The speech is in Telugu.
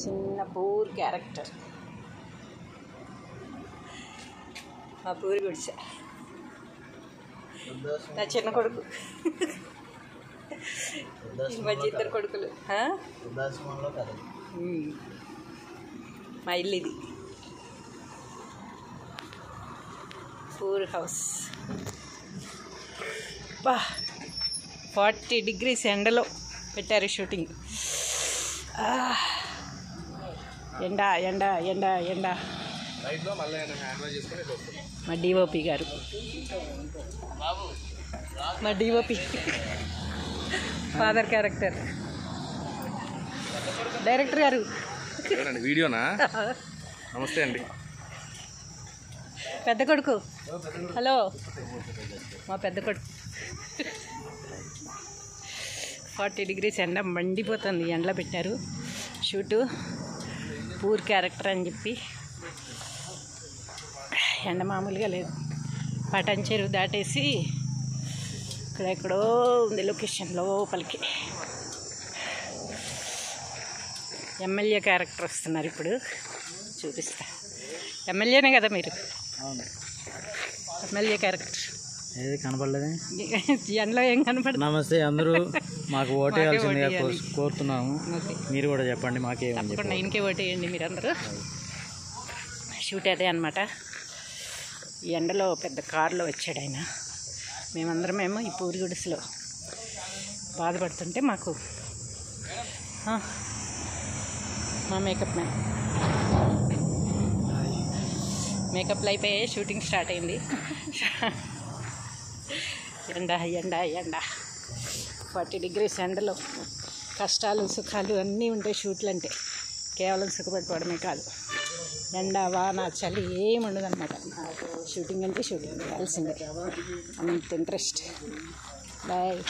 చిన్న పూర్ క్యారెక్టర్ మా పూరి గుడిసె నా చిన్న కొడుకు ఈ మధ్య ఇద్దరు కొడుకులు మా ఇల్లు ఇది పూర్ హౌస్ 40 degrees ఎండలో పెట్టారు షూటింగ్. ఎండ ఎండ ఎండ ఎండ. మా డిఓపి గారు, మా డిఓపి ఫాదర్ క్యారెక్టర్. డైరెక్టర్ గారు వీడియోనా? నమస్తే అండి. పెద్ద కొడుకు, హలో. మా పెద్ద కొడుకు 40 degrees ఎండ మండిపోతుంది. ఎండలో పెట్టారు షూటు. పూర్ క్యారెక్టర్ అని చెప్పి ఎండ మామూలుగా లేదు. పటాన్ చెరువు దాటేసి ఇక్కడెక్కడో ఉంది లొకేషన్ లోపలికి. ఎమ్మెల్యే క్యారెక్టర్ వస్తున్నారు ఇప్పుడు, చూపిస్తా. ఎమ్మెల్యేనే కదా మీరు? ఎమ్మెల్యే క్యారెక్టర్ ఏది కనపడలేదు ఎండలో ఏం కనపడదు. నమస్తే అందరూ, మాకు ఓటేయాల్సిందిగా కోరుతున్నాము. మీరు కూడా చెప్పండి మాకే. తప్పకుండా ఇంకే ఓటేయండి మీరందరూ. షూట్ అదే అనమాట. ఈ ఎండలో పెద్ద కారులో వచ్చాడు ఆయన. మేమందరమేమో ఈ పూరి గుడిసెలో బాధపడుతుంటే మాకు మా మేకప్లు అయిపోయాయి. షూటింగ్ స్టార్ట్ అయింది. ఎండ ఎండ ఎండ 40 degrees ఎండలో కష్టాలు సుఖాలు అన్నీ ఉంటాయి షూట్లు అంటే. కేవలం సుఖపడిపోవడమే కాదు, ఎండ వాన చలి ఏమి ఉండదు అనమాట. షూటింగ్ అంటే షూటింగ్ కావాల్సిందే, అంత ఇంట్రెస్ట్. బాయ్.